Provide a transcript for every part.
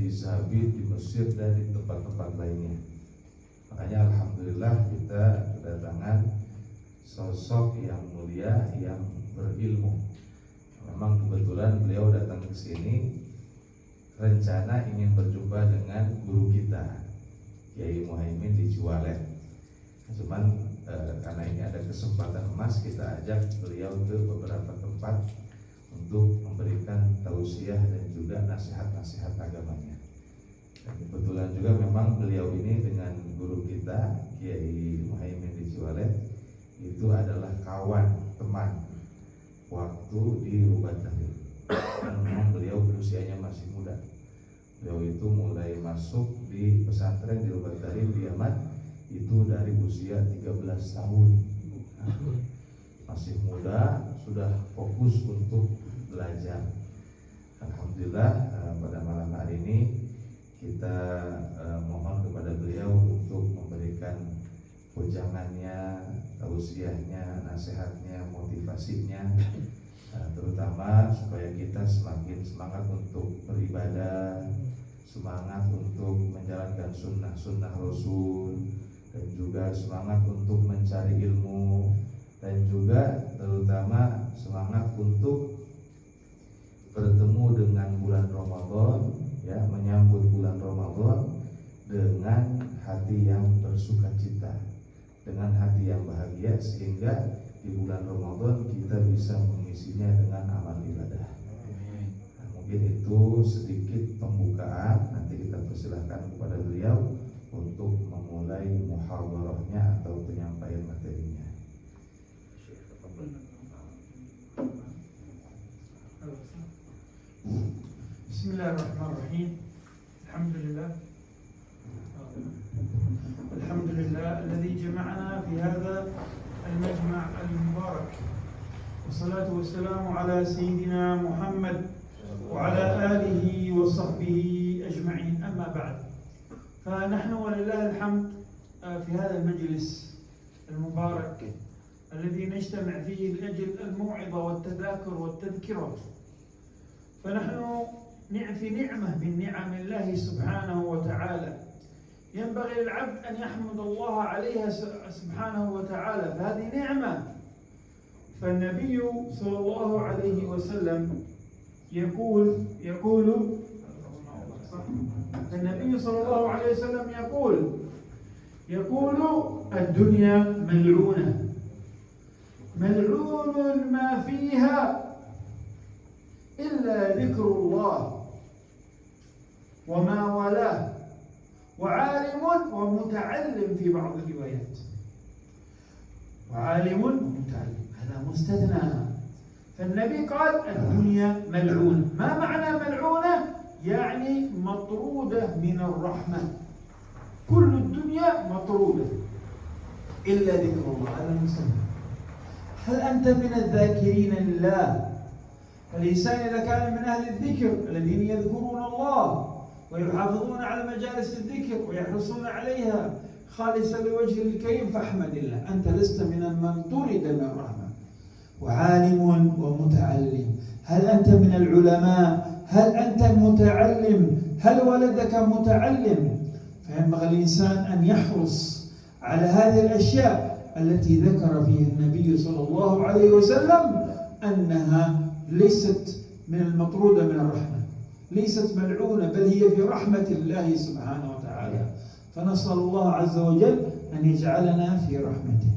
di Zabid, di Mesir, dan di tempat-tempat lainnya. Makanya alhamdulillah kita kedatangan sosok yang mulia, yang berilmu. Memang kebetulan beliau datang ke sini rencana ingin berjumpa dengan guru kita Kiai Muhaimin di Jualet. Cuman karena ini ada kesempatan emas, kita ajak beliau ke beberapa tempat untuk memberikan tausiah dan juga nasihat-nasihat agamanya. Dan kebetulan juga memang beliau ini dengan guru kita Kiai Muhaimin di Jualet itu adalah kawan, teman waktu di Rubatanil. Memang beliau usianya masih muda. Beliau itu mulai masuk di pesantren di Rubatanil di Yaman itu dari usia 13 tahun. Masih muda, sudah fokus untuk belajar. Alhamdulillah pada malam hari ini kita mohon kepada beliau untuk memberikan ujangannya, tausiahnya, nasihatnya, motivasinya, terutama supaya kita semakin semangat untuk beribadah, semangat untuk menjalankan sunnah-sunnah Rasul, dan juga semangat untuk mencari ilmu, dan juga terutama semangat untuk bertemu dengan bulan Ramadan, ya, menyambut bulan Ramadan dengan hati yang bersukacita, dengan hati yang bahagia, sehingga di bulan Ramadan kita bisa mengisinya dengan amal ibadah. Nah, mungkin itu sedikit pembukaan. Nanti kita persilahkan kepada beliau untuk memulai muhadarahnya atau penyampaian materinya. Bismillahirrahmanirrahim. Alhamdulillah alladzi jama'ana fi hadha al-majma' al-mubarak. Wassalatu wassalamu ala sayyidina Muhammad wa ala alihi wa sahbihi ajma'in. Amma ba'd. فنحن ولله الحمد في هذا المجلس المبارك الذي نجتمع فيه لأجل الموعظة والتذاكر والتذكرة. فنحن في نعمة من نعم الله سبحانه وتعالى ينبغي للعبد أن يحمد الله عليها سبحانه وتعالى، فهذه نعمة. فالنبي صلى الله عليه وسلم يقول النبي صلى الله عليه وسلم يقول الدنيا ملعونة، ملعون ما فيها إلا ذكر الله وما والاه وعالم ومتعلم في بعض الروايات. وعالم ومتعلم هذا مستثنى. فالنبي قال الدنيا ملعونة. ما معنى ملعونة؟ يعني مطرودة من الرحمة. كل الدنيا مطرودة إلا ذكر الله. هذا مستثنى. هل أنت من الذاكرين لله؟ الإنسان إذا كان من أهل الذكر الذين يذكرون الله ويحافظون على مجالس الذكر ويحرصون عليها خالصا لوجه الكريم فاحمد الله. أنت لست من من طرد من الرحمة. وعالم ومتعلم. هل أنت من العلماء؟ هل أنت متعلم؟ هل ولدك متعلم؟ فينبغي الإنسان أن يحرص على هذه الأشياء التي ذكر فيها النبي صلى الله عليه وسلم أنها ليست من المطرودة من الرحمة، ليست ملعونة، بل هي في رحمة الله سبحانه وتعالى. فنسأل الله عز وجل أن يجعلنا في رحمته.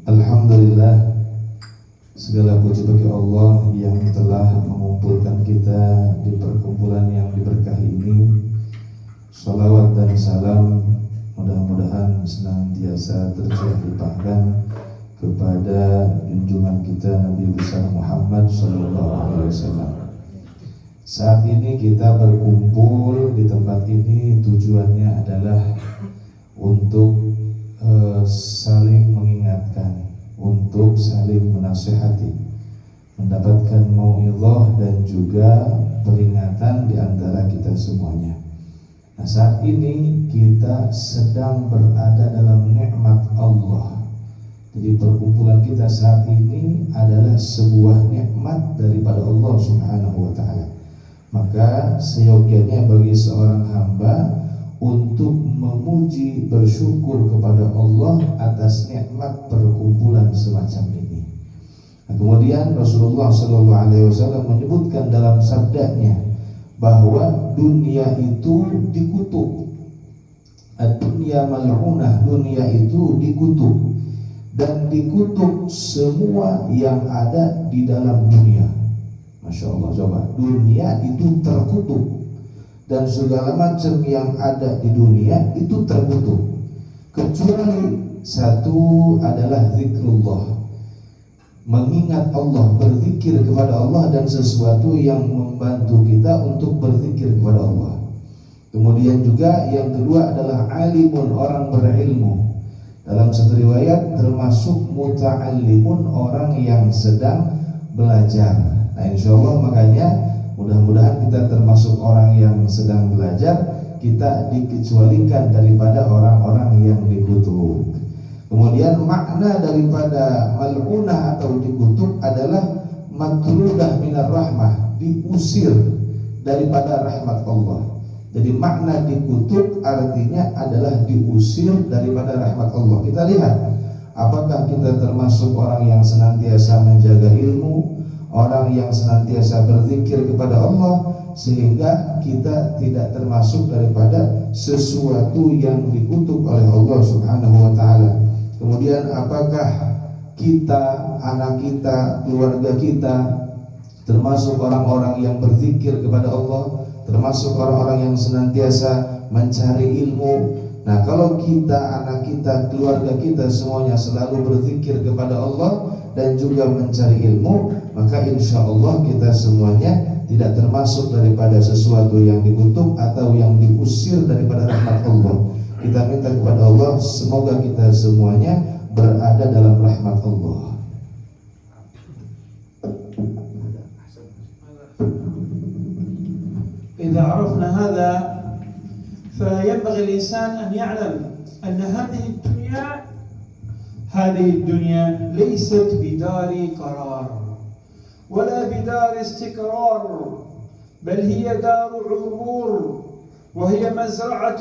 Alhamdulillah, segala puji bagi Allah yang telah mengumpulkan kita di perkumpulan yang diberkahi ini. Salawat dan salam mudah-mudahan senantiasa tercurah limpahkan kepada junjungan kita Nabi besar Muhammad SAW. Saat ini kita berkumpul di tempat ini tujuannya adalah untuk saling mengingatkan, untuk saling menasihati, mendapatkan mau'izah dan juga peringatan di antara kita semuanya. Nah, saat ini kita sedang berada dalam nikmat Allah, Jadi perkumpulan kita saat ini adalah sebuah nikmat daripada Allah Subhanahu wa taala. Maka seyogyanya bagi seorang hamba untuk memuji, bersyukur kepada Allah atas nikmat perkumpulan semacam ini. Nah, kemudian Rasulullah SAW menyebutkan dalam sabdanya bahwa dunia itu dikutuk. Ad-dunya mal'unah, dunia itu dikutuk, dan dikutuk semua yang ada di dalam dunia. Masya Allah, coba, dunia itu terkutuk dan segala macam yang ada di dunia itu terkutuk, kecuali satu adalah zikrullah, mengingat Allah, berzikir kepada Allah, dan sesuatu yang membantu kita untuk berzikir kepada Allah. Kemudian juga yang kedua adalah alimun, orang berilmu. Dalam satu riwayat termasuk muta'allimun, orang yang sedang belajar. Nah, insya Allah makanya mudah-mudahan kita termasuk orang yang sedang belajar, kita dikecualikan daripada orang-orang yang dikutuk. Kemudian makna daripada mal'unah atau dikutuk adalah matrudah minar rahmah, diusir daripada rahmat Allah. Jadi makna dikutuk artinya adalah diusir daripada rahmat Allah. Kita lihat, apakah kita termasuk orang yang senantiasa menjaga ilmu, orang yang senantiasa berzikir kepada Allah, sehingga kita tidak termasuk daripada sesuatu yang dikutuk oleh Allah Subhanahu wa taala. Kemudian apakah kita, anak kita, keluarga kita termasuk orang-orang yang berzikir kepada Allah, termasuk orang-orang yang senantiasa mencari ilmu. Nah, kalau kita, anak kita, keluarga kita semuanya selalu berzikir kepada Allah dan juga mencari ilmu, maka insya Allah kita semuanya tidak termasuk daripada sesuatu yang dikutuk atau yang diusir daripada rahmat Allah. Kita minta kepada Allah semoga kita semuanya berada dalam rahmat Allah. إذا عرفنا هذا فينبغي الإنسان أن يعلم أن هذه الدنيا ليست بدار قرار ولا بدار استقرار، بل هي دار عبور، وهي مزرعة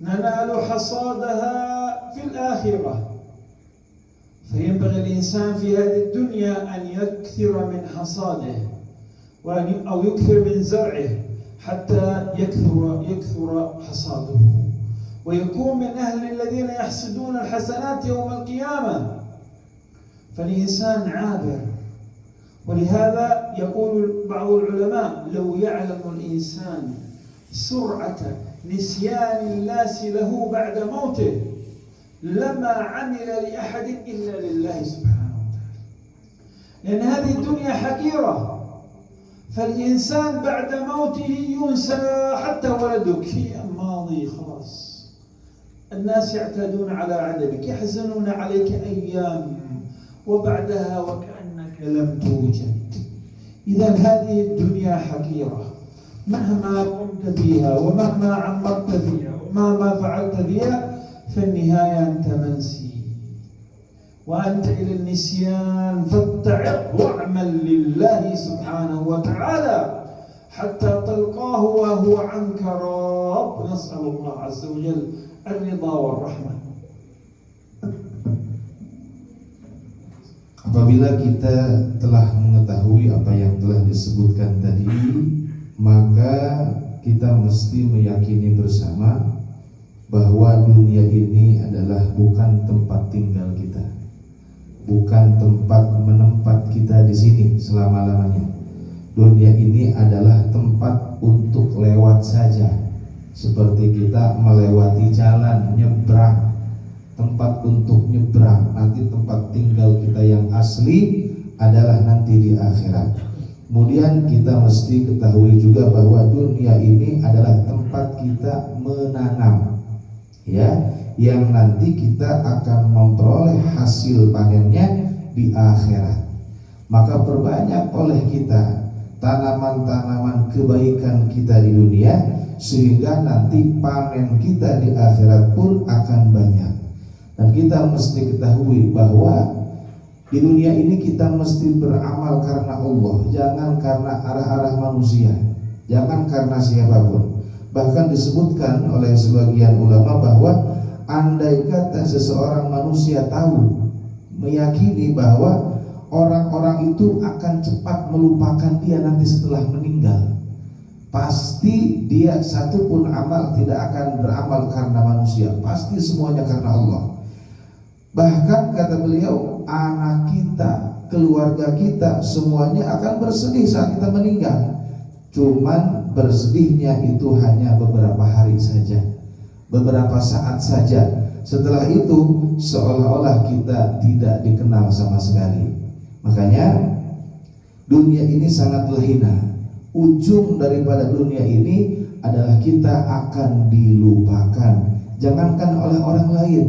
ننال حصادها في الآخرة. فينبغي الإنسان في هذه الدنيا أن يكثر من حصاده أو يكثر من زرعه حتى يكثر حصاده، ويكون من أهل الذين يحصدون الحسنات يوم القيامة. فالإنسان عابر، ولهذا يقول بعض العلماء لو يعلم الإنسان سرعة نسيان الناس له بعد موته لما عمل لأحد إلا لله سبحانه وتعالى، لأن هذه الدنيا حقيرة. فالإنسان بعد موته ينسى حتى ولدك في الماضي، خلاص الناس يعتادون على عدمك، يحزنون عليك أيام وبعدها وكأنك لم توجد. إذا هذه الدنيا حقيرة، مهما قمت فيها ومهما عمرت فيها ومهما فعلت فيها في النهاية أنت منسي، وأنت إلى النسيان فاتعظ واعمل لله سبحانه وتعالى حتى تلقاه وهو عنك راض. نسأل الله عز وجل الرضا والرحمة. Apabila kita telah mengetahui apa yang telah disebutkan tadi, maka kita mesti meyakini bersama bahwa dunia ini adalah bukan tempat tinggal kita, bukan tempat menempat kita di sini selama-lamanya. Dunia ini adalah tempat untuk lewat saja, seperti kita melewati jalan, nyebrang, tempat untuk nyebrang. Nanti tempat tinggal kita yang asli adalah nanti di akhirat. Kemudian kita mesti ketahui juga bahwa dunia ini adalah tempat kita menanam, ya, yang nanti kita akan memperoleh hasil panennya di akhirat. Maka perbanyak oleh kita tanaman-tanaman kebaikan kita di dunia, sehingga nanti panen kita di akhirat pun akan banyak. Dan kita mesti ketahui bahwa di dunia ini kita mesti beramal karena Allah, jangan karena arah-arah manusia, jangan karena siapapun. Bahkan disebutkan oleh sebagian ulama bahwa andai kata seseorang manusia tahu, meyakini bahwa orang-orang itu akan cepat melupakan dia nanti setelah meninggal, pasti dia satupun amal tidak akan beramal karena manusia, pasti semuanya karena Allah. Bahkan kata beliau, anak kita, keluarga kita semuanya akan bersedih saat kita meninggal. Cuman bersedihnya itu hanya beberapa hari saja, beberapa saat saja. Setelah itu seolah-olah kita tidak dikenal sama sekali. Makanya dunia ini sangatlah hina. Ujung daripada dunia ini adalah kita akan dilupakan. Jangankan oleh orang lain,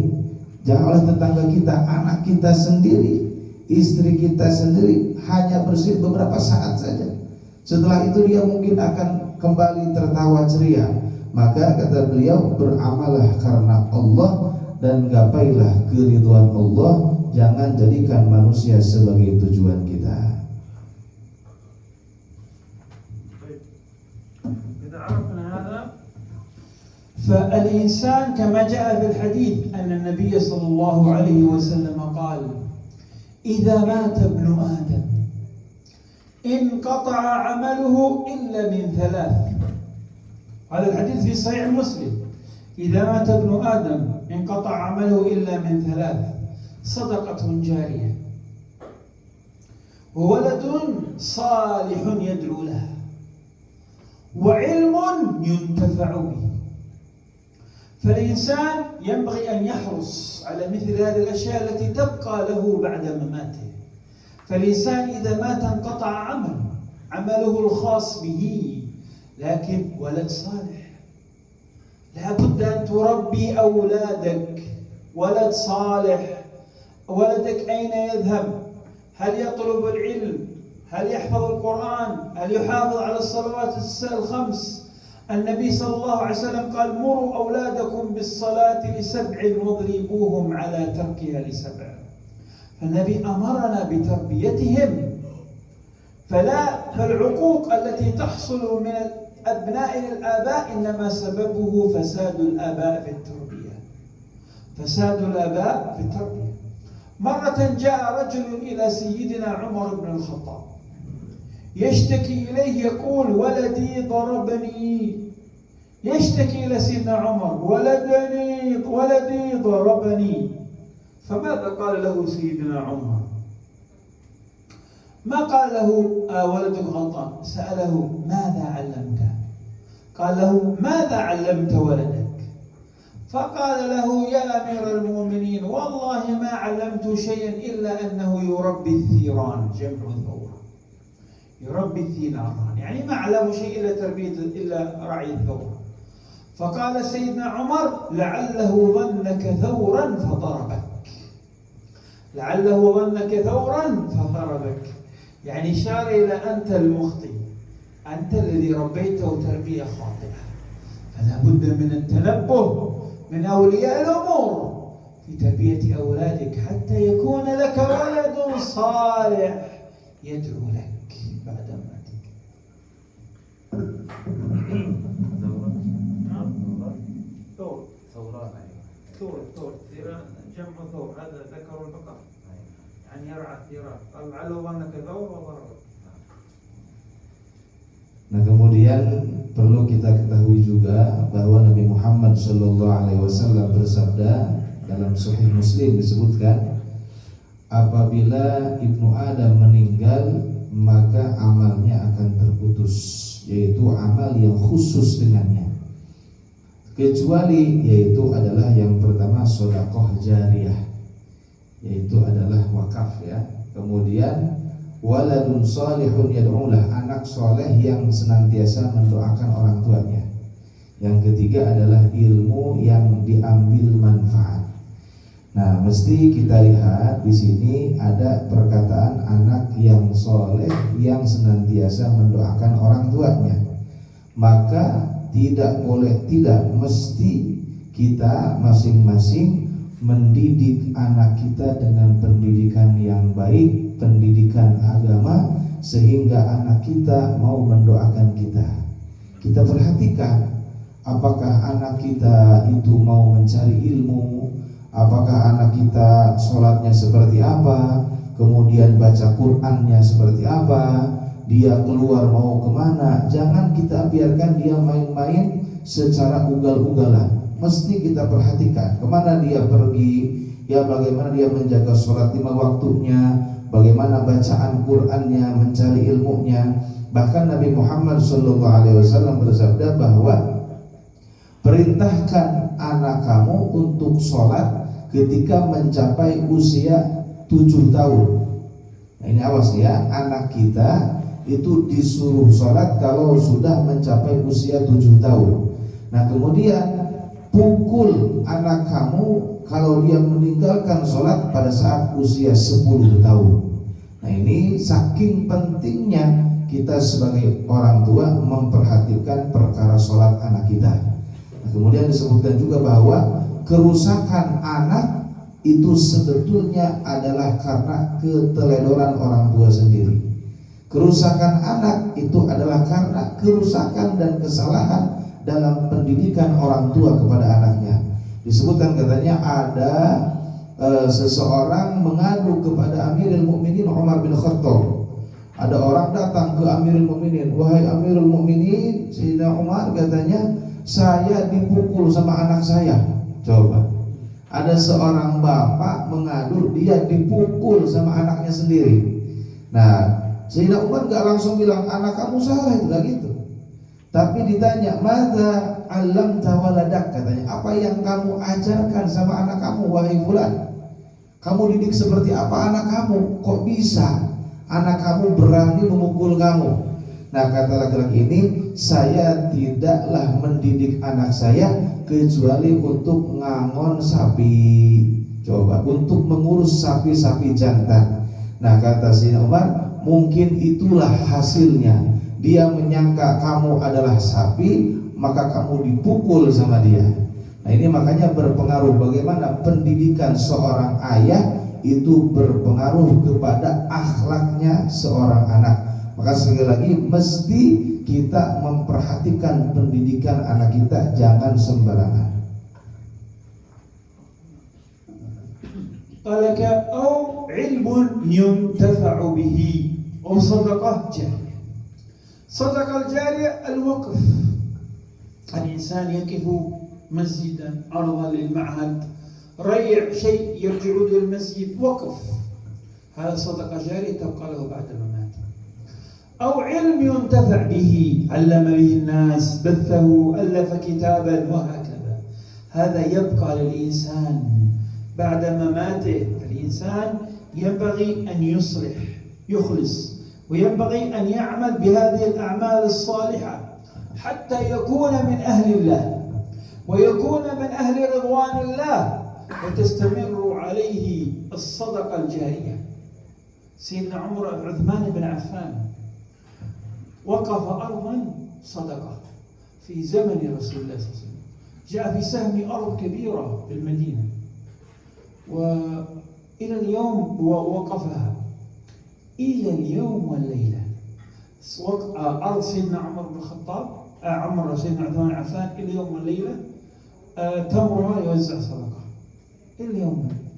jangan oleh tetangga kita, anak kita sendiri, istri kita sendiri, hanya bersih beberapa saat saja. Setelah itu dia mungkin akan kembali tertawa ceria. Maka kata beliau, beramallah karena Allah dan gapailah keridhaan Allah. Jangan jadikan manusia sebagai tujuan kita. فالإنسان كما جاء في الحديث أن النبي صلى الله عليه وسلم قال: إذا مات ابن آدم انقطع عمله إلا من ثلاث. هذا الحديث في صحيح مسلم: إذا مات ابن آدم انقطع عمله إلا من ثلاث: صدقة جارية، وولد صالح يدعو له، وعلم ينتفع به. فالإنسان ينبغي أن يحرص على مثل هذه الأشياء التي تبقى له بعد مماته. فالإنسان إذا مات انقطع عمله الخاص به، لكن ولد صالح، لا بد أن تربي أولادك. ولد صالح، ولدك أين يذهب؟ هل يطلب العلم؟ هل يحفظ القرآن؟ هل يحافظ على الصلوات الخمس؟ النبي صلى الله عليه وسلم قال: مروا أولادكم بالصلاة ل7 واضربوهم على تركها ل7. فالنبي أمرنا بتربيتهم. فالعقوق التي تحصل من الأبناء للآباء إنما سببه فساد الآباء في التربية. فساد الآباء في التربية. مرة جاء رجل إلى سيدنا عمر بن الخطاب يشتكي إليه، يقول: ولدي ضربني. يشتكي إلى سيدنا عمر: ولدي ضربني. فماذا قال له سيدنا عمر؟ ما قال له ولدك غلطان، سأله: ماذا علمته؟ قال له: ماذا علمت ولدك؟ فقال له: يا أمير المؤمنين، والله ما علمت شيئا إلا أنه يربي الثيران، جمع الثورة، يربي الثيران، يعني ما علمه شيء إلا تربية إلا رعي الثورة. فقال سيدنا عمر: لعله ظنك ثورا فضربك، لعله ظنك ثورا فضربك، يعني إشارة إلى أنت المخطئ، أنت الذي ربيته تربية خاطئة. فلا بد من التنبه من أولياء الأمور في تربية أولادك حتى يكون لك ولد صالح يدعو لك بعد مماتك. ثور جمع ثور، هذا ذكر البقر، يعني يرعى الثيران. قال: لعله ظنك ثور وضربك. Nah, kemudian perlu kita ketahui juga bahwa Nabi Muhammad SAW bersabda dalam Sahih Muslim, disebutkan, apabila Ibnu Adam meninggal maka amalnya akan terputus, yaitu amal yang khusus dengannya, kecuali yaitu adalah yang pertama sedekah jariyah, yaitu adalah wakaf ya. Kemudian waladun salihun yad'ulah, anak soleh yang senantiasa mendoakan orang tuanya. Yang ketiga adalah ilmu yang diambil manfaat. Nah, mesti kita lihat di sini ada perkataan anak yang soleh yang senantiasa mendoakan orang tuanya. Maka tidak boleh, tidak mesti kita masing-masing mendidik anak kita dengan pendidikan yang baik, pendidikan agama, sehingga anak kita mau mendoakan kita. Kita perhatikan apakah anak kita itu mau mencari ilmu, apakah anak kita sholatnya seperti apa, kemudian baca Qur'annya seperti apa, dia keluar mau kemana. Jangan kita biarkan dia main-main secara ugal-ugalan. Mesti kita perhatikan kemana dia pergi, ya bagaimana dia menjaga sholat 5 waktunya, bagaimana bacaan Qur'annya, mencari ilmunya. Bahkan Nabi Muhammad SAW bersabda bahwa perintahkan anak kamu untuk sholat ketika mencapai usia 7 tahun. Nah ini awas ya, anak kita itu disuruh sholat kalau sudah mencapai usia 7 tahun. Nah kemudian pukul anak kamu kalau dia meninggalkan sholat pada saat usia 10 tahun. Nah ini saking pentingnya kita sebagai orang tua memperhatikan perkara sholat anak kita. Nah, kemudian disebutkan juga bahwa kerusakan anak itu sebetulnya adalah karena keteledoran orang tua sendiri. Kerusakan anak itu adalah karena kerusakan dan kesalahan dalam pendidikan orang tua kepada anaknya. Disebutkan katanya ada seseorang mengadu kepada Amirul Mukminin Umar bin Khattab. Ada orang datang ke Amirul Mukminin, wahai Amirul Mukminin, Sayyidina Umar, katanya saya dipukul sama anak saya. Coba, ada seorang bapak mengadu dia dipukul sama anaknya sendiri. Nah, Sayyidina Umar gak langsung bilang anak kamu salah, itu gak gitu. Tapi ditanya, "Madza 'allamta waladak?" katanya, apa yang kamu ajarkan sama anak kamu wahai fulan? Kamu didik seperti apa anak kamu? Kok bisa anak kamu berani memukul kamu? Nah kata laki-laki ini, saya tidaklah mendidik anak saya kecuali untuk ngangon sapi. Coba, untuk mengurus sapi-sapi jantan. Nah kata Sayyidina Umar, mungkin itulah hasilnya. Dia menyangka kamu adalah sapi, maka kamu dipukul sama dia. Nah ini makanya berpengaruh bagaimana pendidikan seorang ayah itu berpengaruh kepada akhlaknya seorang anak. Maka sekali lagi mesti kita memperhatikan pendidikan anak kita, jangan sembarangan. Qalaka au ilmun yuntafa'u bihi au sadaqah jariyah. صدقة الجارية الوقف. الإنسان يقف مسجدا أرضا للمعهد، ريع شيء يرجع للمسجد، وقف. هذا صدقة جارية تبقى له بعد مماته. أو علم ينتفع به، علم به الناس، بثه، ألف كتابا، وهكذا. هذا يبقى للإنسان بعد مماته. الإنسان ينبغي أن يصلح، يخلص، وينبغي أن يعمل بهذه الأعمال الصالحة حتى يكون من أهل الله ويكون من أهل رضوان الله وتستمر عليه الصدقة الجارية. سيدنا عثمان بن عفان وقف أرضا صدقة في زمن رسول الله صلى الله عليه وسلم. جاء في سهم أرض كبيرة في المدينة، وإلى اليوم وقفها إلى اليوم والليلة. أرض سيدنا عمر بن الخطاب، عمر سيدنا عثمان بن عفان، إلى اليوم والليلة تمرها يوزع صدقة إلى اليوم والليلة.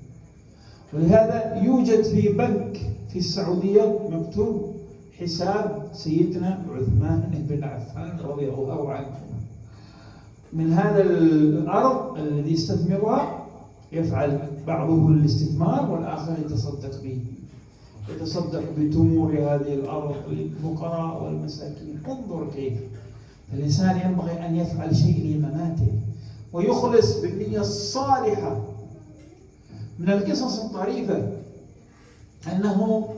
ولهذا يوجد في بنك في السعودية مكتوب حساب سيدنا عثمان بن عفان رضي الله عنه. من هذا الأرض الذي يستثمرها يفعل بعضه الاستثمار والآخر يتصدق به، يتصدق بتمور هذه الأرض للفقراء والمساكين. انظر كيف الإنسان ينبغي أن يفعل شيء لمماته ويخلص بالنية الصالحة. من القصص الطريفة أنه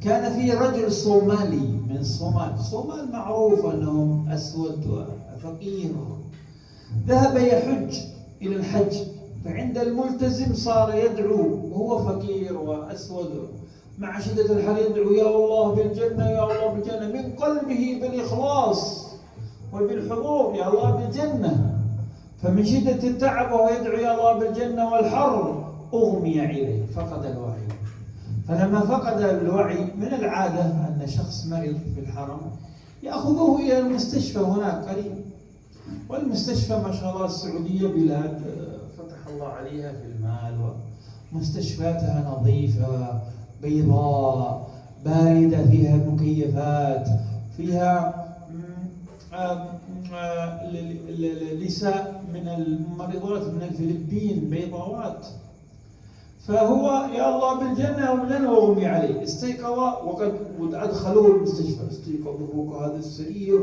كان في رجل صومالي من الصومال. الصومال معروف أنهم أسود وفقير. ذهب يحج إلى الحج، فعند الملتزم صار يدعو وهو فقير وأسود، مع شدة الحر يدعو يا الله بالجنة، يا الله بالجنة، من قلبه بالإخلاص وبالحضور، يا الله بالجنة. فمن شدة التعب وهو يدعو يا الله بالجنة والحر أغمي عليه، فقد الوعي. فلما فقد الوعي من العادة أن شخص مريض في الحرم يأخذوه إلى المستشفى هناك قريب، والمستشفى ما شاء الله السعودية بلاد فتح الله عليها في المال، ومستشفياتها نظيفة بيضاء باردة، فيها مكيفات، فيها نساء من الممرضات من الفلبين بيضاوات. فهو يا الله بالجنة ولنا وغمي عليه، استيقظ وقد أدخلوه المستشفى، استيقظ فوق هذا السرير،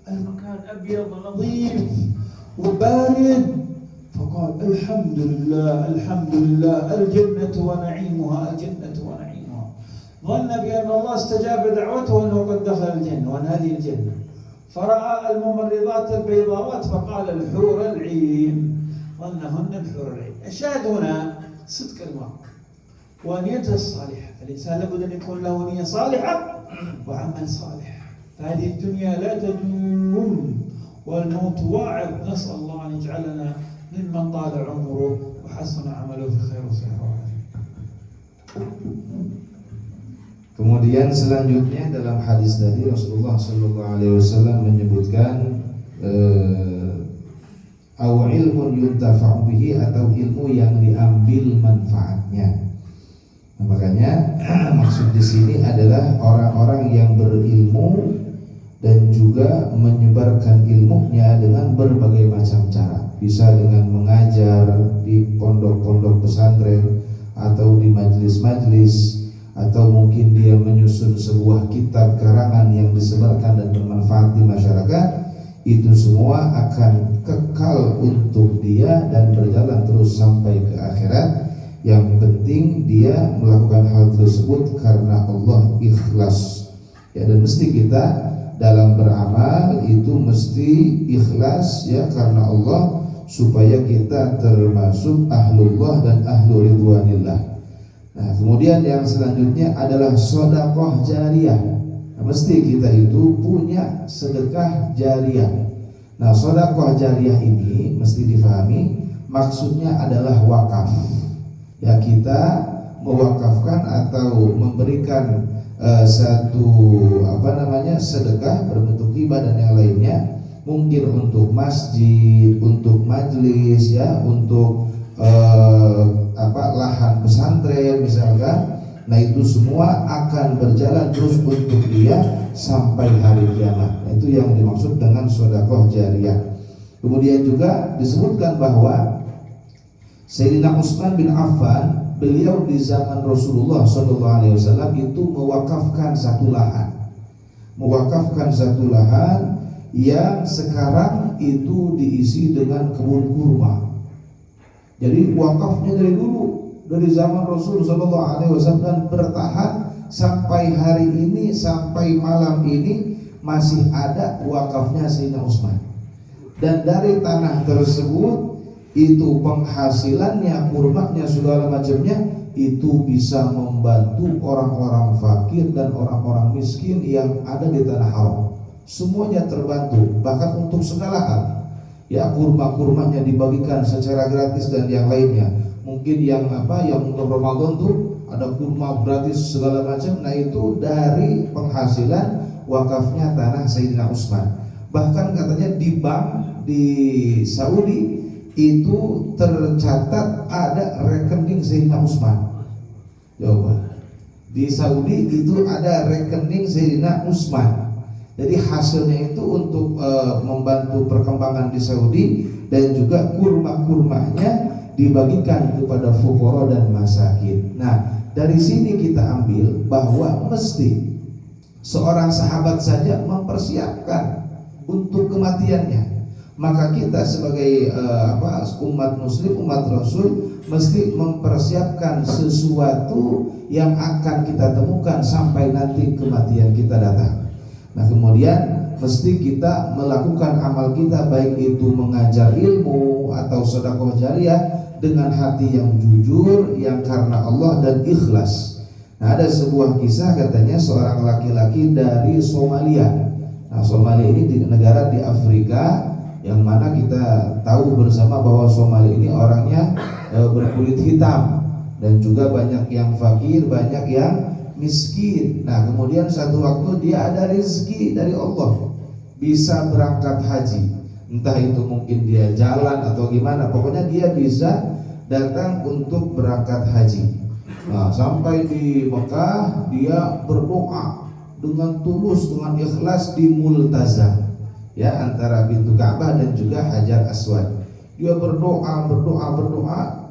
المكان أبيض نظيف وبارد، فقال الحمد لله الحمد لله، الجنة ونعيمها الجنة ونعيمها. ظن بأن الله استجاب دعوته وأنه قد دخل الجنة وأن هذه الجنة، فرأى الممرضات البيضاوات فقال الحور العين، ظنهن الحور العين. الشاهد هنا صدق الواقع ونيته الصالحة، فالإنسان لابد أن يكون له نية صالحة وعمل صالح. فهذه الدنيا لا تدوم والموت واعظ، نسأل الله أن يجعلنا ممن طال عمره وحسن عمله في خير وصحة وعافية. Kemudian selanjutnya dalam hadis tadi Rasulullah SAW menyebutkan au ilmun yuntafa'u bihi, atau ilmu yang diambil manfaatnya. Nah, makanya maksud di sini adalah orang-orang yang berilmu dan juga menyebarkan ilmunya dengan berbagai macam cara. Bisa dengan mengajar di pondok-pondok pesantren atau di majlis-majlis, atau mungkin dia menyusun sebuah kitab karangan yang disebarkan dan bermanfaat di masyarakat. Itu semua akan kekal untuk dia dan berjalan terus sampai ke akhirat. Yang penting dia melakukan hal tersebut karena Allah ikhlas. Ya, dan mesti kita dalam beramal itu mesti ikhlas ya karena Allah, supaya kita termasuk ahlullah dan ahlu ridwanillah. Nah, kemudian yang selanjutnya adalah sedekah jariyah. Nah, mesti kita itu punya sedekah jariyah. Nah, sedekah jariyah ini mesti difahami maksudnya adalah wakaf. Ya, kita mewakafkan atau memberikan satu sedekah berbentuk hibah dan yang lainnya, mungkin untuk masjid, untuk majlis ya, untuk lahan pesantren misalkan. Nah, itu semua akan berjalan terus untuk dia sampai hari kiamat. Nah, itu yang dimaksud dengan sedekah jariyah. Kemudian juga disebutkan bahwa Sayyidina Utsman bin Affan, beliau di zaman Rasulullah SAW itu mewakafkan satu lahan yang sekarang itu diisi dengan kebun kurma. Jadi wakafnya dari dulu, dari zaman Rasul SAW, dan bertahan sampai hari ini, sampai malam ini masih ada wakafnya Sayyidina Utsman. Dan dari tanah tersebut itu penghasilannya, kurmanya, segala macamnya itu bisa membantu orang-orang fakir dan orang-orang miskin yang ada di tanah haram. Semuanya terbantu, bahkan untuk segala hal. Ya, kurma-kurmanya dibagikan secara gratis dan yang lainnya. Mungkin yang untuk Ramadan tuh ada kurma gratis segala macam. Nah, itu dari penghasilan wakafnya tanah Sayyidina Utsman. Bahkan katanya di bank di Saudi itu tercatat ada rekening Sayyidina Utsman. Coba, di Saudi itu ada rekening Sayyidina Utsman. Jadi hasilnya itu untuk membantu perkembangan di Saudi, dan juga kurma-kurmanya dibagikan kepada fuqara dan masakin. Nah, dari sini kita ambil bahwa mesti seorang sahabat saja mempersiapkan untuk kematiannya. Maka kita sebagai umat muslim, umat Rasul, mesti mempersiapkan sesuatu yang akan kita temukan sampai nanti kematian kita datang. Nah, kemudian mesti kita melakukan amal kita, baik itu mengajar ilmu atau sedekah jariyah, dengan hati yang jujur, yang karena Allah dan ikhlas. Nah, ada sebuah kisah, katanya seorang laki-laki dari Somalia. Nah, Somalia ini negara di Afrika yang mana kita tahu bersama bahwa Somali ini orangnya berkulit hitam dan juga banyak yang fakir, banyak yang miskin. Nah, kemudian satu waktu dia ada rezeki dari Allah, bisa berangkat haji. Entah itu mungkin dia jalan atau gimana, pokoknya dia bisa datang untuk berangkat haji. Nah, sampai di Mekah dia berdoa dengan tulus, dengan ikhlas di Multazam, ya, antara pintu Ka'bah dan juga Hajar Aswad. Dia berdoa,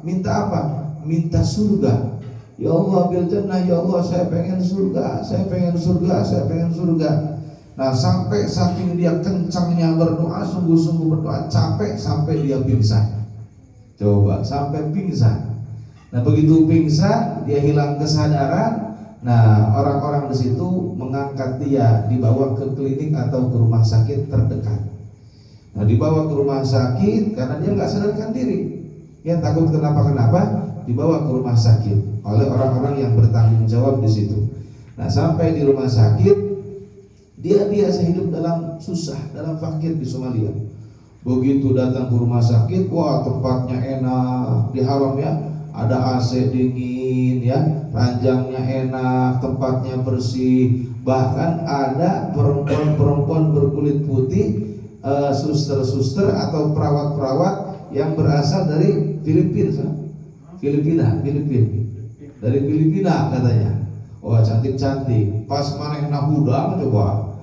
minta apa? Minta surga. Ya Allah, bil jannah, ya Allah, saya pengen surga, saya pengen surga, saya pengen surga. Nah, sampai saking dia kencangnya berdoa, sungguh-sungguh berdoa, capek sampai dia pingsan. Coba, sampai pingsan. Nah, begitu pingsan, dia hilang kesadaran. Nah, orang-orang di situ mengangkat dia, dibawa ke klinik atau ke rumah sakit terdekat. Nah, dibawa ke rumah sakit karena dia nggak sadarkan diri. Ya, takut kenapa-kenapa, dibawa ke rumah sakit oleh orang-orang yang bertanggung jawab di situ. Nah, sampai di rumah sakit, dia biasa hidup dalam susah, dalam fakir di Somalia. Begitu datang ke rumah sakit, wah, tempatnya enak, di haram ya. Ada AC dingin ya, ranjangnya enak, tempatnya bersih. Bahkan ada perempuan-perempuan berkulit putih, suster-suster atau perawat-perawat yang berasal dari Filipina, dari Filipina katanya. Wah, cantik-cantik. Pas manehna hudang coba,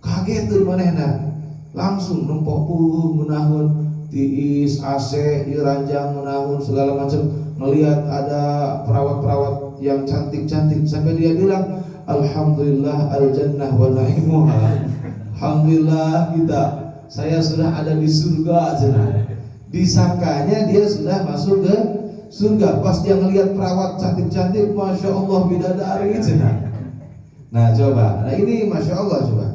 kaget tuh manehna, langsung nempok menahun tiis AC di ranjang menahun segala macam. Melihat ada perawat-perawat yang cantik-cantik sampai dia bilang, alhamdulillah al-jannah wa na'imuha. Alhamdulillah saya sudah ada di surga. Disangkanya dia sudah masuk ke surga. Pas dia ngelihat perawat cantik-cantik, masya Allah, bidadari. Nah, coba, nah ini masya Allah, coba.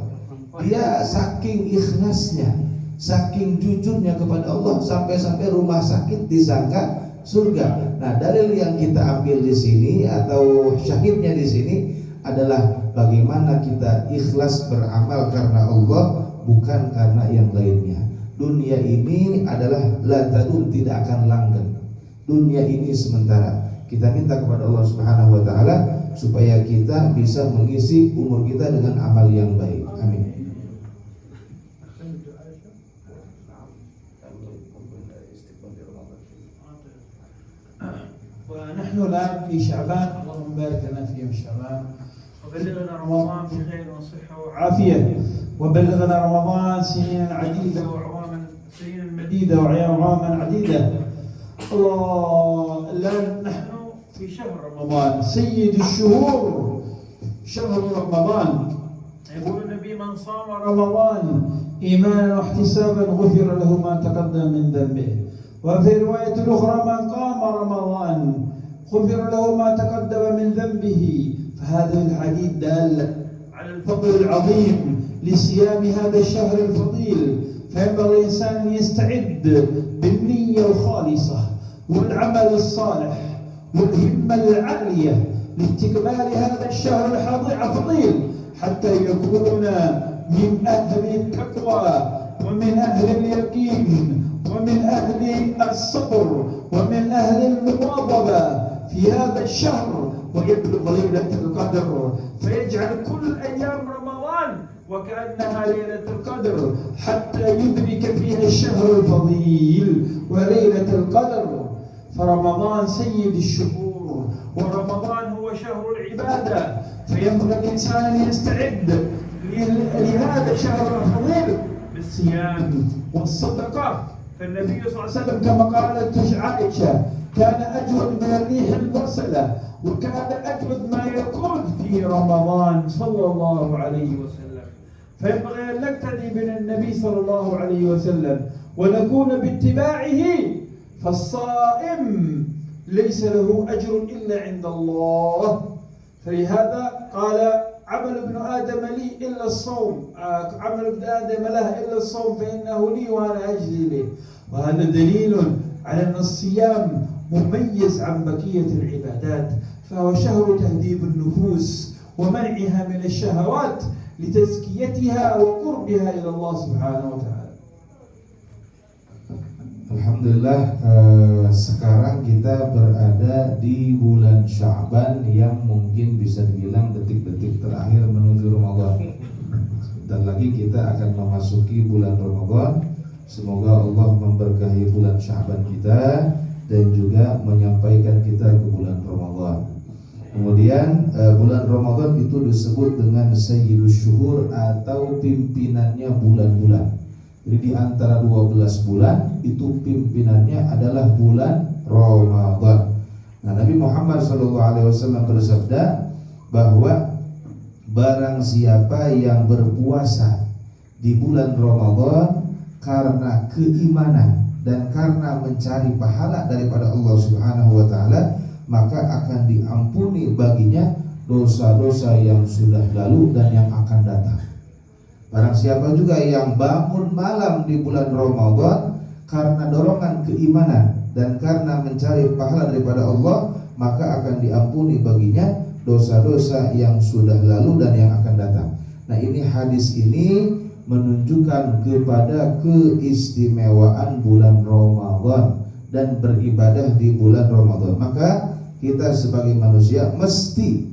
Dia saking ikhlasnya, saking jujurnya kepada Allah, sampai-sampai rumah sakit disangka surga. Nah, dalil yang kita ambil di sini atau syahidnya di sini adalah bagaimana kita ikhlas beramal karena Allah, bukan karena yang lainnya. Dunia ini adalah la tadum, tidak akan langgeng. Dunia ini sementara. Kita minta kepada Allah Subhanahu wa taala supaya kita bisa mengisi umur kita dengan amal yang baik. Amin. ونحن الآن في شعبان، اللهم بارك لنا فيه شعبان، وبلغنا رمضان في خير وصحة وعافية، وبلغنا رمضان سنين عديدة وأعواما سنين مديدة وأعواما عديدة. الله، الآن نحن في شهر رمضان، سيد الشهور، شهر رمضان. يقول النبي: من صام رمضان إيمانا واحتسابا غفر له ما تقدم من ذنبه. وفي رواية أخرى: من قام رمضان غفر له ما تقدم من ذنبه. فهذا الحديث دال على الفضل العظيم لصيام هذا الشهر الفضيل. فينبغي الإنسان أن يستعد بالنية الخالصة والعمل الصالح والهمة العالية لاستكمال هذا الشهر الفضيل، حتى يكون من أهل التقوى ومن أهل اليقين ومن أهل الصبر ومن أهل المواظبة في هذا الشهر، ويبلغ ليلة القدر، فيجعل كل أيام رمضان وكأنها ليلة القدر، حتى يدرك فيها الشهر الفضيل وليلة القدر. فرمضان سيد الشهور، ورمضان هو شهر العبادة، فينبغي الإنسان أن يستعد لهذا الشهر الفضيل بالصيام والصدقة. فالنبي صلى الله عليه وسلم كما قالت عائشة: كان أجود من الريح المرسلة، وكان أجود ما يكون في رمضان صلى الله عليه وسلم. فينبغي أن نقتدي بالنبي صلى الله عليه وسلم ونكون باتباعه. فالصائم ليس له أجر إلا عند الله. فلهذا قال: عمل ابن آدم لي إلا الصوم، عمل ابن آدم له إلا الصوم فإنه لي وأنا أجزي به. وهذا دليل على أن الصيام مميز عن بقية العبادات، فهو شهر تهذيب النفوس ومنعها من الشهوات لتزكيتها وقربها إلى الله سبحانه وتعالى. alhamdulillah sekarang kita berada di bulan Sya'ban yang mungkin bisa dibilang detik-detik terakhir menuju Ramadan. Dan lagi kita akan memasuki bulan Ramadan. Semoga Allah memberkahi bulan Sya'ban kita dan juga menyampaikan kita ke bulan Ramadan. Kemudian bulan Ramadan itu disebut dengan Sayyidus Syuhur atau pimpinannya bulan-bulan. Jadi di antara 12 bulan itu pimpinannya adalah bulan Ramadan. Nah, Nabi Muhammad SAW bersabda bahwa barang siapa yang berpuasa di bulan Ramadan karena keimanan dan karena mencari pahala daripada Allah Subhanahu wa taala, maka akan diampuni baginya dosa-dosa yang sudah lalu dan yang akan datang. Barang siapa juga yang bangun malam di bulan Ramadan karena dorongan keimanan dan karena mencari pahala daripada Allah, maka akan diampuni baginya dosa-dosa yang sudah lalu dan yang akan datang. Nah, ini hadis ini menunjukkan kepada keistimewaan bulan Ramadan dan beribadah di bulan Ramadan. Maka kita sebagai manusia mesti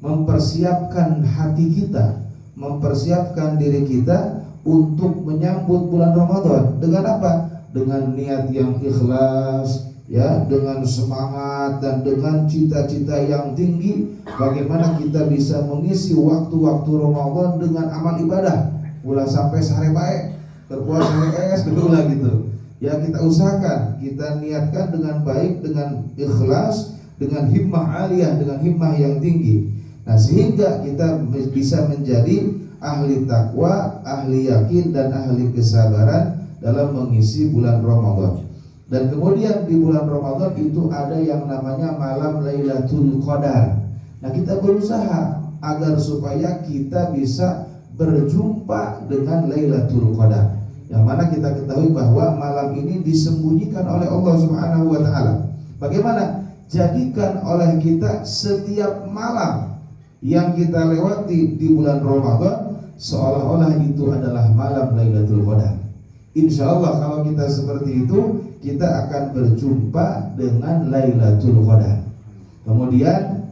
mempersiapkan hati kita, mempersiapkan diri kita untuk menyambut bulan Ramadan. Dengan apa? Dengan niat yang ikhlas, ya, dengan semangat dan dengan cita-cita yang tinggi. Bagaimana kita bisa mengisi waktu-waktu Ramadan dengan amal ibadah? Ulah sampai sehari baik, berpuasa es dulu lah gitu. Ya, kita usahakan, kita niatkan dengan baik, dengan ikhlas, dengan himmah aliyah, dengan himmah yang tinggi. Nah, sehingga kita bisa menjadi ahli takwa, ahli yakin dan ahli kesabaran dalam mengisi bulan Ramadan. Dan kemudian di bulan Ramadan itu ada yang namanya malam Lailatul Qadar. Nah, kita berusaha agar supaya kita bisa berjumpa dengan Lailatul Qadar. Yang mana kita ketahui bahwa malam ini disembunyikan oleh Allah Subhanahu wa taala. Bagaimana? Jadikan oleh kita setiap malam yang kita lewati di bulan Ramadan seolah-olah itu adalah malam Lailatul Qadar. Insya Allah kalau kita seperti itu, kita akan berjumpa dengan Lailatul Qadar. Kemudian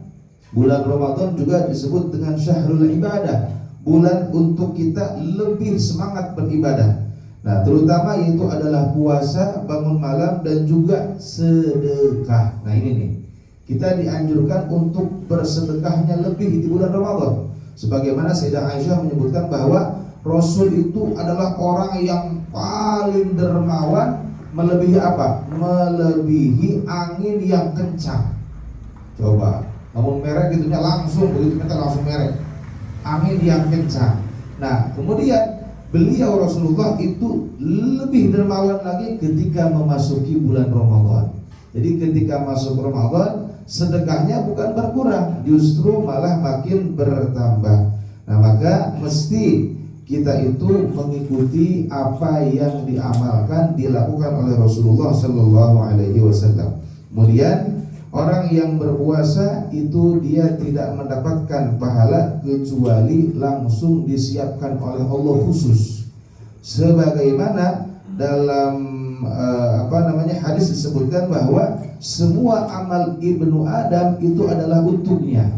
bulan Ramadan juga disebut dengan syahrul ibadah, bulan untuk kita lebih semangat beribadah. Nah, terutama yaitu adalah puasa, bangun malam dan juga sedekah. Nah, ini nih, kita dianjurkan untuk bersedekahnya lebih di bulan Ramadan. Sebagaimana Sayyidah Aisyah menyebutkan bahwa Rasul itu adalah orang yang paling dermawan, melebihi apa? Melebihi angin yang kencang. Coba, namun merek gitunya langsung, begitu kita langsung merek. Angin yang kencang. Nah, kemudian beliau Rasulullah itu lebih dermawan lagi ketika memasuki bulan Ramadan. Jadi ketika masuk Ramadan, sedekahnya bukan berkurang, justru malah makin bertambah. Nah, maka mesti kita itu mengikuti apa yang diamalkan, dilakukan oleh Rasulullah Sallallahu Alaihi Wasallam. Kemudian orang yang berpuasa itu dia tidak mendapatkan pahala kecuali langsung disiapkan oleh Allah khusus. Sebagaimana dalam hadis disebutkan bahwa semua amal ibnu Adam itu adalah untuknya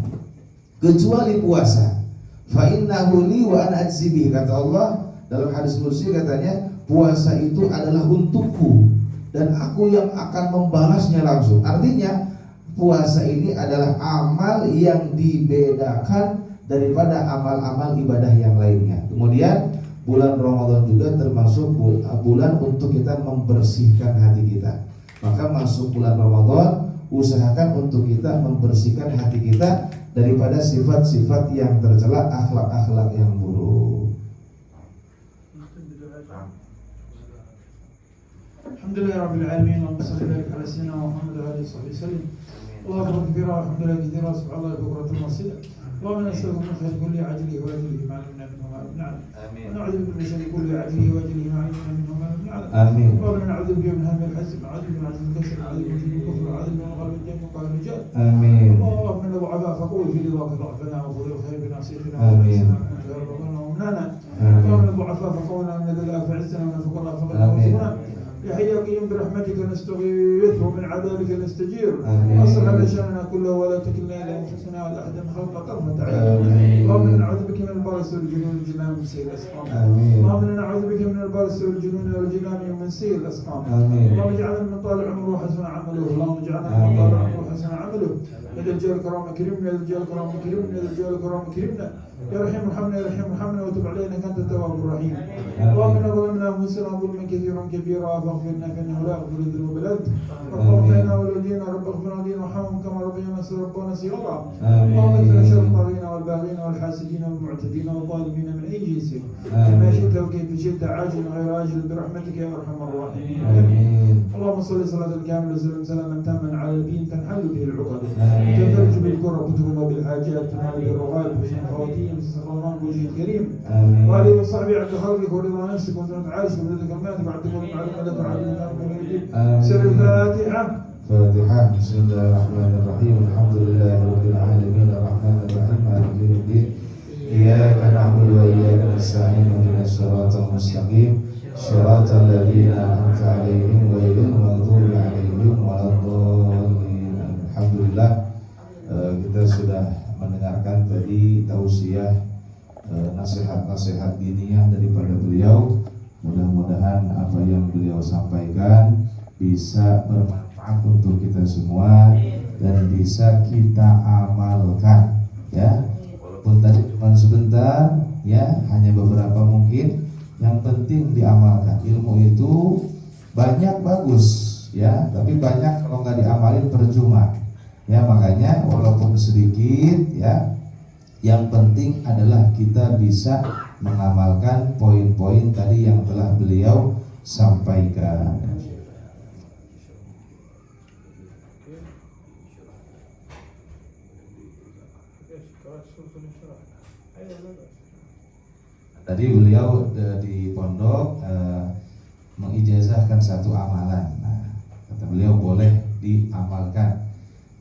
kecuali puasa. Fa innahu li wa ana ajzi bihi, kata Allah dalam hadis qudsi, katanya puasa itu adalah untukku dan aku yang akan membalasnya langsung. Artinya puasa ini adalah amal yang dibedakan daripada amal-amal ibadah yang lainnya. Kemudian bulan Ramadan juga termasuk bulan untuk kita membersihkan hati kita. Maka masuk bulan Ramadan, usahakan untuk kita membersihkan hati kita daripada sifat-sifat yang tercela, akhlak-akhlak yang buruk. Alhamdulillahirabbil alamin, wa sallallahu ala sayyidina Muhammad wa alihi wasallam. Allahu akbar, alhamdulillah katsira, subhanallah bukratan wa asila. اللهم نسألك من خير كل عاجله وآجله ما علمنا منه وما لم نعلم. ونعوذ بك من شر كل عاجله وآجله ما علمنا منه وما لم نعلم. آمين. اللهم نعوذ بك من هم الحزن، نعوذ بك من عجز الكسل، نعوذ بك من الكفر، نعوذ بك من غلبة الدين وقهر الرجال. آمين. اللهم إن ضعفاء فقوي في رضاك ضعفنا وخذ الخير بناصيتنا آمين. ومنعنا. آمين. اللهم إن ضعفاء فقونا من الذلاء فعزنا ومن الفقراء فقدنا آمين. وانصرنا. يا حي يا قيوم برحمتك نستغيث ومن عذابك نستجير. آمين. أصلح لنا شأننا كله ولا تكلنا إلى أنفسنا ولا أحد خلق طرفة عين. آمين. اللهم إنا نعوذ بك من البرص والجنون والجنان ومن سيء الأسقام. آمين. اللهم إنا نعوذ بك من البرص والجنون والجنان ومن سيء الأسقام. آمين. اللهم اجعلنا من طال عمره وحسن عمله. اللهم اجعلنا من طال عمره وحسن عمله. يا ذا الجلال والإكرام كرمنا، يا ذا الجلال والإكرام كرمنا، يا ذا الجلال والإكرام كرمنا. يا رحيم ارحمنا، يا رحيم ارحمنا وتب علينا إنك أنت التواب الرحيم. اللهم إنا ظلمنا أنفسنا ظلما كثيرا كبيرا فاغفر لنا فإنه لا يغفر الذنوب إلا أنت. رب اغفر لنا ولوالدينا، رب اغفر لنا وارحمهم كما ربينا صغارا صغارا. اللهم اكفنا شر الطاغين والباغين والحاسدين والمعتدين والظالمين من أي جنس كما شئت وكيف شئت عاجل غير آجل برحمتك يا أرحم الراحمين. آمين. اللهم صل صلاة الكاملة وسلم سلاما تاما على الدين تنحل به العقد آمين. تفرج بالكرب وتغنى بالحاجات تنال بالرغائب حسن الخواتيم تسخر الله بوجه الكريم آمين. وآله وصحبه عبد خلقك ورضا نفسك وزنة عرشك وزنة كلماتك وعبد كل معلوم لك وعبد آمين. سر الفاتحة. فاتحة. بسم الله الرحمن الرحيم. الحمد لله رب العالمين الرحمن الرحيم مالك يوم الدين. إياك نعبد وإياك نستعين اهدنا الصراط المستقيم صراط الذين أنعمت عليهم غير المغضوب عليهم ولا-الضالين. Alhamdulillah, kita sudah mendengarkan tadi tausiah nasihat-nasihat diniyah daripada beliau. Mudah-mudahan apa yang beliau sampaikan bisa bermanfaat untuk kita semua dan bisa kita amalkan, ya. Walaupun tadi cuma sebentar, ya, hanya beberapa mungkin. Yang penting diamalkan. Ilmu itu banyak bagus, ya, tapi banyak kalau nggak diamalin percuma. Ya, makanya walaupun sedikit, ya, yang penting adalah kita bisa mengamalkan poin-poin tadi yang telah beliau sampaikan. Tadi beliau di pondok mengijazahkan satu amalan. Nah, kata beliau boleh diamalkan.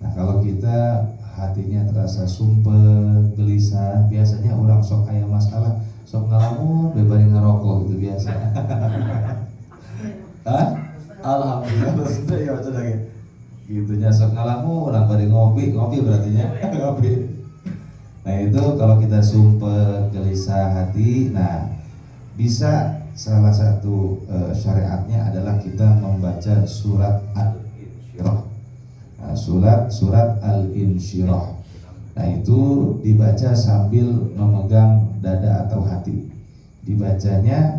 Nah, kalau kita hatinya terasa sumpah, gelisah, biasanya orang sok aya masalah, sok ngalamun, bebari ngerokok gitu biasa. Hah? Alhamdulillah sudah ya sudah gitu nya sok ngalamun, orang bari ngopi berarti nya ngopi. Nah, itu kalau kita sumpah, gelisah hati, nah bisa salah satu syariatnya adalah kita membaca surat Al-Insyirah. Nah, surat Al-Insyirah. Nah, itu dibaca sambil memegang dada atau hati. Dibacanya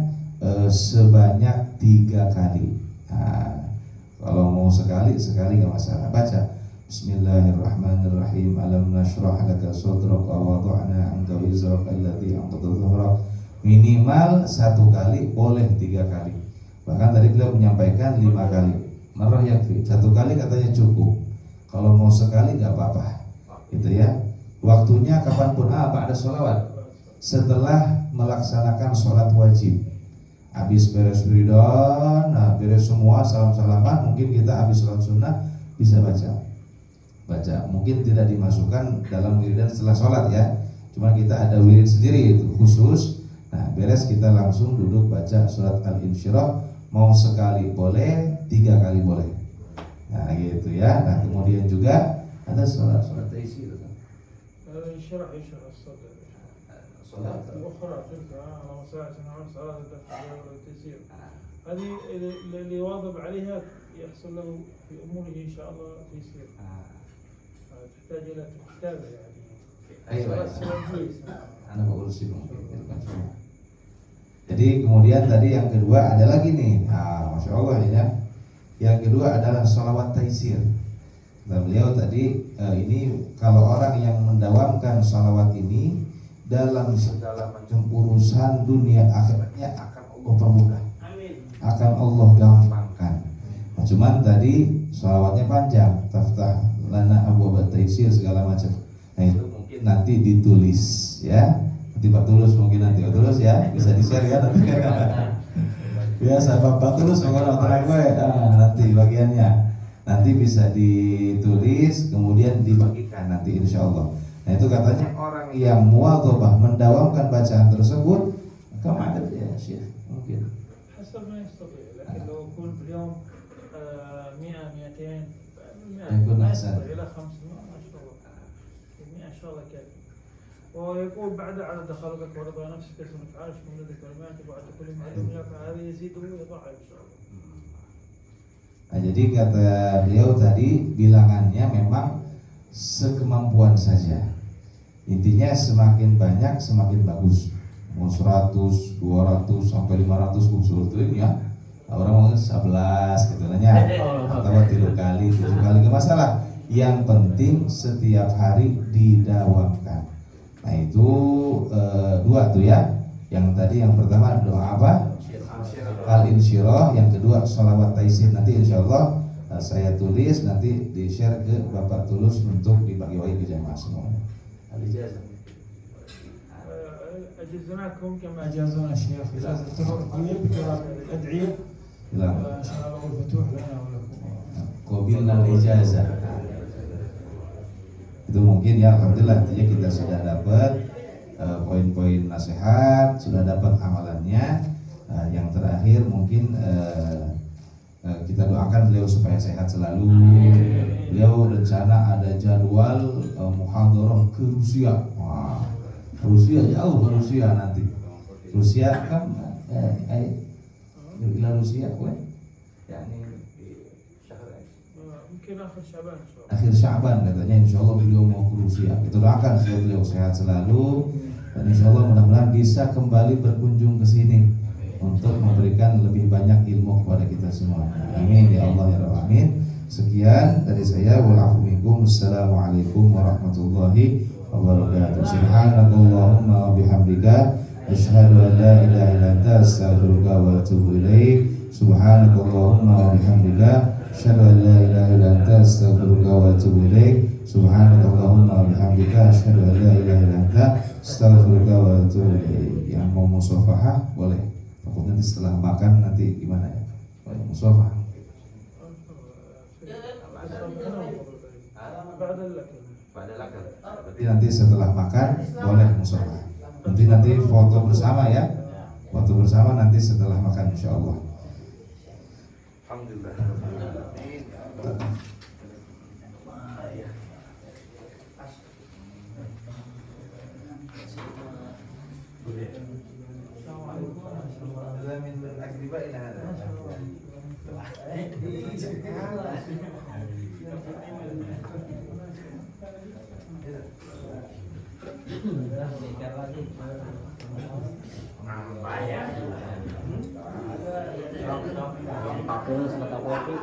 sebanyak 3 kali. Nah, kalau mau sekali nggak masalah. Baca Bismillahirrahmanirrahim. Alam nashrah laka sadrak wa wada'na 'anka wizraka allati anqadha dhahrak. Minimal 1 kali, boleh 3 kali. Bahkan tadi beliau menyampaikan 5 kali. Marrah yakfi. 1 kali katanya cukup. Kalau mau sekali nggak apa-apa. Gitu ya. Waktunya kapanpun, ba'da sholawat. Setelah melaksanakan sholat wajib. Habis beres wiridan, beres semua salam-salaman, mungkin kita habis sholat sunnah bisa baca. Mungkin tidak dimasukkan dalam wiridan setelah sholat, ya. Cuma kita ada wirid sendiri itu khusus. Nah, beres kita langsung duduk baca surat Al-Insyirah. Mau sekali boleh, 3 kali boleh. Nah, gitu ya. Nah, kemudian juga ada sholat taisir. الانشراح يشرح الصدر. Sholat الأخرى تلك على مساعدنا صلاة التفجير والتيسير. هذه اللي واظب عليها يحصل له في أموره إن شاء الله تيسير. تحتاج إلى كتابة يعني. أيوة. أنا berurusin mungkin. Jadi kemudian tadi yang kedua ada lagi nih. Masya Allah ya. Yang kedua adalah sholawat taisir. Nah, beliau tadi ini kalau orang yang mendawamkan sholawat ini dalam segala macam urusan dunia akhiratnya akan Allah permudah, akan Allah gampangkan. Nah, cuman tadi sholawatnya panjang, taftah lana abwaab taisir segala macam. Nah, itu mungkin nanti ditulis, ya. Nanti Pak Tulus mungkin nanti Pak Tulus ya bisa di-share ya nanti. Biasa Pak Tulus mengenal terang gue nanti bagiannya. Nanti bisa ditulis kemudian dibagikan nanti insya Allah. Nah, itu katanya orang yang muwadhabah mendawamkan bacaan tersebut kemana ya Syekh mungkin حسب ما يستطيع، لكن لو يكون في اليوم 100 200 يكون ما أحسن. يستطيع إلى 500 ما شاء الله. 100 إن شاء الله كافي. ويقول بعد على دخلك ورضا نفسك اسمك عاش من ذي كلمات وبعد كل ما يملك هذا يزيده ويضاعف إن شاء الله. Nah, jadi kata beliau tadi bilangannya memang sekemampuan saja. Intinya semakin banyak semakin bagus. Mau 100, 200 sampai 500 sebetulnya ya. Orang mau 11 gitu nanya. Atau 3 kali, 7 kali enggak masalah. Yang penting setiap hari didawamkan. Nah, itu dua tuh ya. Yang tadi yang pertama doa apa? Al-insyirah, yang kedua sholawat taisir. Nanti insyaallah saya tulis nanti di share ke Bapak Tulus untuk dibagi-bagi ke jamaah semua. Al-ijazah. أجزناكم كما أجازنا الشيخ إجازة الطيب بقراءة الأدعية. إن شاء الله الفتوح لنا ولكم. Qabilna al-ijazah. Itu mungkin ya, alhamdulillah artinya kita sudah dapat poin-poin nasihat, sudah dapat amalannya. Yang terakhir mungkin kita doakan beliau supaya sehat selalu. Beliau rencana ada jadwal muhadharah ke Rusia. Wah, Rusia jauh ke Rusia nanti. Rusia kan ila Rusia yakni mungkin akhir Syaban. Akhir Syaban katanya, insyaallah beliau mau ke Rusia. Kita doakan supaya beliau sehat selalu dan insyaallah mudah-mudahan bisa kembali berkunjung ke sini untuk memberikan lebih banyak ilmu kepada kita semua. Amin ya Allah ya Rabbal alamin. Sekian dari saya, wa'alaikum minkum. Assalamualaikum warahmatullahi wabarakatuh. Subhanakallahumma wa bihamdika asyhadu an la ilaha illa anta astaghfiruka wa atubu ilaik. Subhanakallahumma wa bihamdika asyhadu an la ilaha illa anta astaghfiruka wa atubu ilaik. Subhanakallahumma wa bihamdika asyhadu an la ilaha illa anta astaghfiruka wa atubu ilaik. Yang mau musafahah boleh. Nanti setelah makan nanti gimana ya? Musafah. Berarti nanti setelah makan boleh musafah. Nanti foto bersama ya. Foto bersama nanti setelah makan insyaallah. Alhamdulillah. Terus mata kopi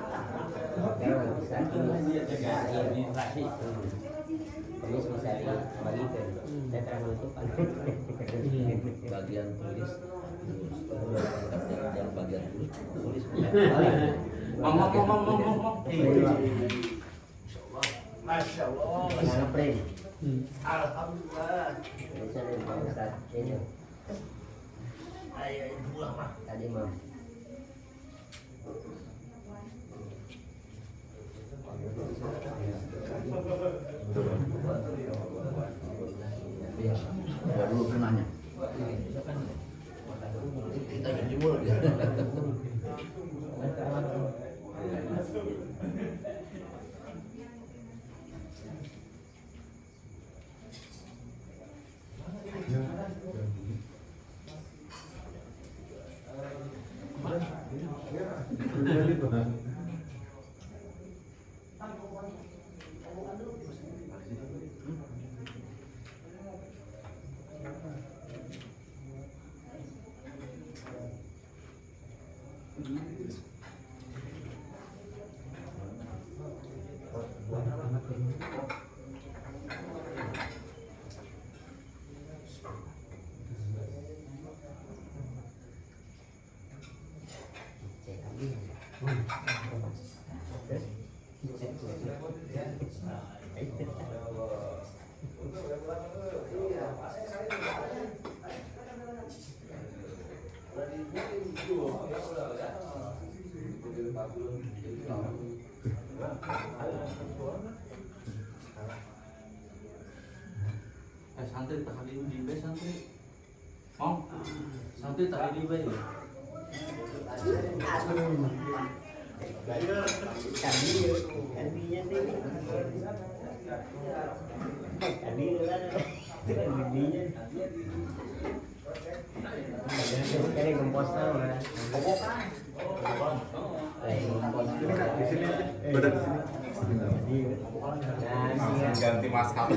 terus bisa dibagikan. Saya terang itu bagian tulis dan bagian tulis Masya Allah. Alhamdulillah. Ini ayah buah mah tadi mah. Ya dulu kenanya. Kita jadi mulut ya. Santri tak ada di santri. Oh, santri tak ada di Ini kompos tau lah. Di sini aja. Badan di sini. Nah, Ganti maskap.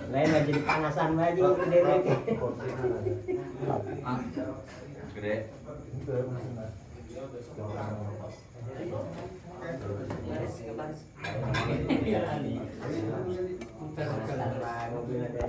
lain mah jadi panasan baju gede gede. Gede. Panasan mobil ada.